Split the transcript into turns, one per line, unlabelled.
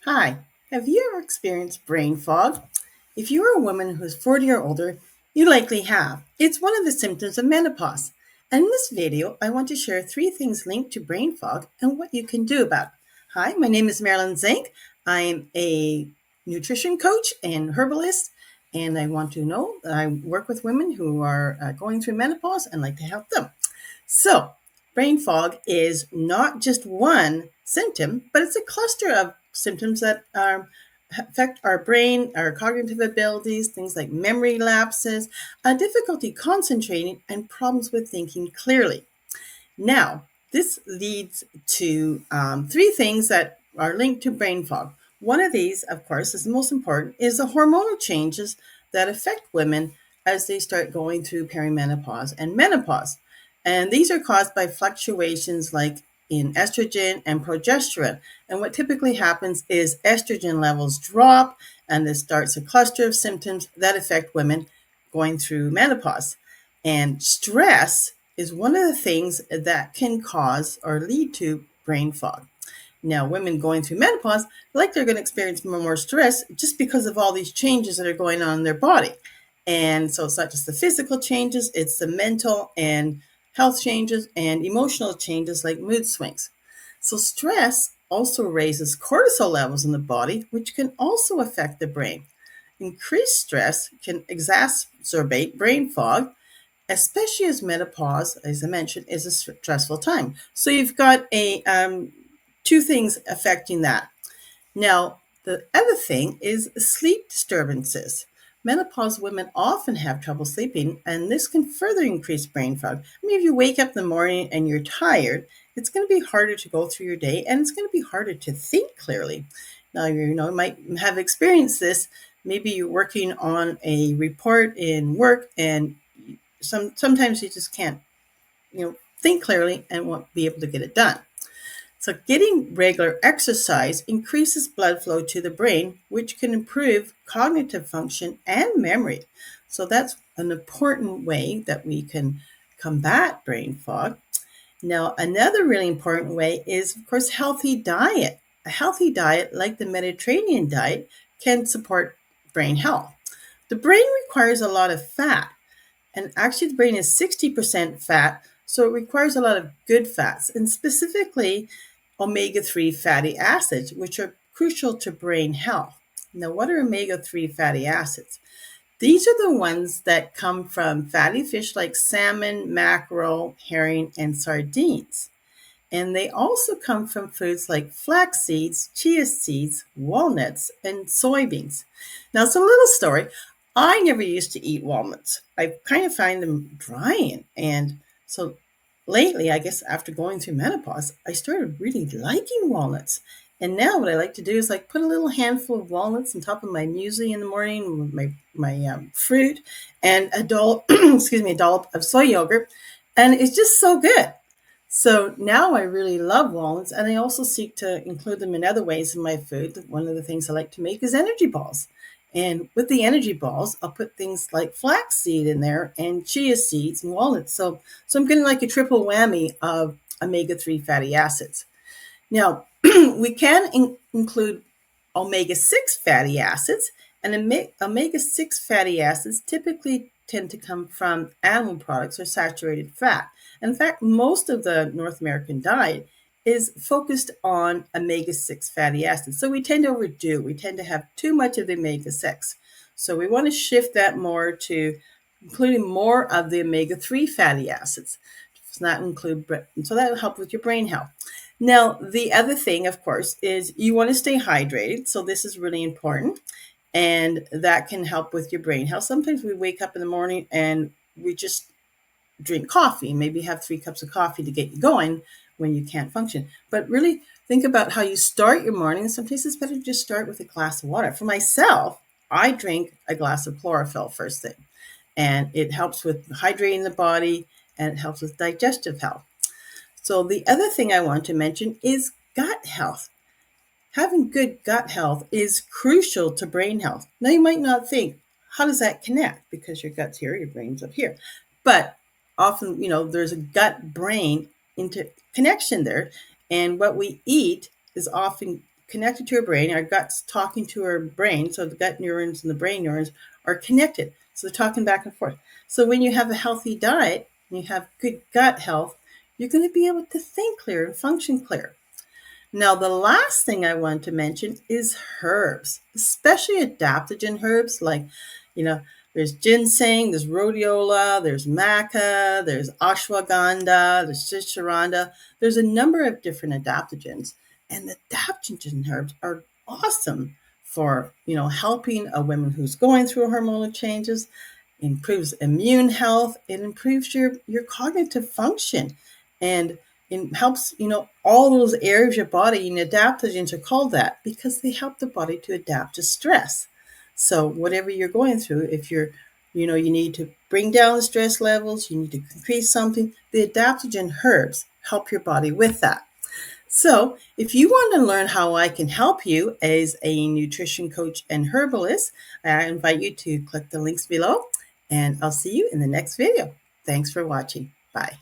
Hi, have you ever experienced brain fog? If you are a woman who is 40 or older, you likely have. It's one of the symptoms of menopause. And in this video, I want to share three things linked to brain fog and what you can do about it. Hi, my name is Marilyn Zink. I'm a nutrition coach and herbalist, and I want to know that I work with women who are going through menopause and like to help them. So, brain fog is not just one symptom, but it's a cluster of symptoms that affect our brain, our cognitive abilities, things like memory lapses, difficulty concentrating, and problems with thinking clearly. Now, this leads to three things that are linked to brain fog. One of these, of course, is the most important, is the hormonal changes that affect women as they start going through perimenopause and menopause. And these are caused by fluctuations like in estrogen and progesterone. And what typically happens is estrogen levels drop, and this starts a cluster of symptoms that affect women going through menopause. And stress is one of the things that can cause or lead to brain fog. Now, women going through menopause, like they're going to experience more stress just because of all these changes that are going on in their body. And so it's not just the physical changes, it's the mental and health changes and emotional changes like mood swings. So stress also raises cortisol levels in the body, which can also affect the brain. Increased stress can exacerbate brain fog, especially as menopause, as I mentioned, is a stressful time. So you've got a two things affecting that. Now, the other thing is sleep disturbances. Menopause women often have trouble sleeping, and this can further increase brain fog. I mean, if you wake up in the morning and you're tired, it's going to be harder to go through your day, and it's going to be harder to think clearly. Now, you might have experienced this. Maybe you're working on a report in work, and sometimes you just can't, think clearly and won't be able to get it done. So, getting regular exercise increases blood flow to the brain, which can improve cognitive function and memory. So, that's an important way that we can combat brain fog. Now, another really important way is, of course, healthy diet. A healthy diet, like the Mediterranean diet, can support brain health. The brain requires a lot of fat, and actually, the brain is 60% fat, so it requires a lot of good fats, and specifically omega 3 fatty acids, which are crucial to brain health. Now, what are omega 3 fatty acids? These are the ones that come from fatty fish like salmon, mackerel, herring, and sardines. And they also come from foods like flax seeds, chia seeds, walnuts, and soybeans. Now, it's a little story. I never used to eat walnuts. I kind of find them drying. And so lately, I guess after going through menopause, I started really liking walnuts. And now what I like to do is like put a little handful of walnuts on top of my muesli in the morning with my fruit and a dollop, excuse me, a dollop of soy yogurt. And it's just so good. So now I really love walnuts, and I also seek to include them in other ways in my food. One of the things I like to make is energy balls. And with the energy balls, I'll put things like flaxseed in there and chia seeds and walnuts. So I'm getting like a triple whammy of omega-3 fatty acids. Now, we can include omega-6 fatty acids, and omega-6 fatty acids typically tend to come from animal products or saturated fat. In fact, most of the North American diet is focused on omega-6 fatty acids. So we tend to overdo. We tend to have too much of the omega-6. So we want to shift that more to including more of the omega-3 fatty acids. Does not include, so that will help with your brain health. Now, the other thing, of course, is you want to stay hydrated. So this is really important, and that can help with your brain health. Sometimes we wake up in the morning and we just drink coffee, maybe have 3 cups of coffee to get you going when you can't function. But really think about how you start your morning. Sometimes it's better to just start with a glass of water. For myself, I drink a glass of chlorophyll first thing, and it helps with hydrating the body, and it helps with digestive health. So the other thing I want to mention is gut health. Having good gut health is crucial to brain health. Now you might not think, how does that connect? Because your gut's here, your brain's up here. But often, there's a gut brain connection there. And what we eat is often connected to our brain. Our gut's talking to our brain. So the gut neurons and the brain neurons are connected. So they're talking back and forth. So when you have a healthy diet and you have good gut health, you're going to be able to think clear and function clear. Now, the last thing I want to mention is herbs, especially adaptogen herbs like, there's ginseng, there's rhodiola, there's maca, there's ashwagandha, there's schisandra. There's a number of different adaptogens, and the adaptogen herbs are awesome for, helping a woman who's going through hormonal changes, improves immune health, it improves your cognitive function, and it helps, all those areas of your body. And adaptogens are called that because they help the body to adapt to stress. So whatever you're going through, if you're, you need to bring down the stress levels, you need to increase something, the adaptogen herbs help your body with that. So if you want to learn how I can help you as a nutrition coach and herbalist, I invite you to click the links below, and I'll see you in the next video. Thanks for watching. Bye.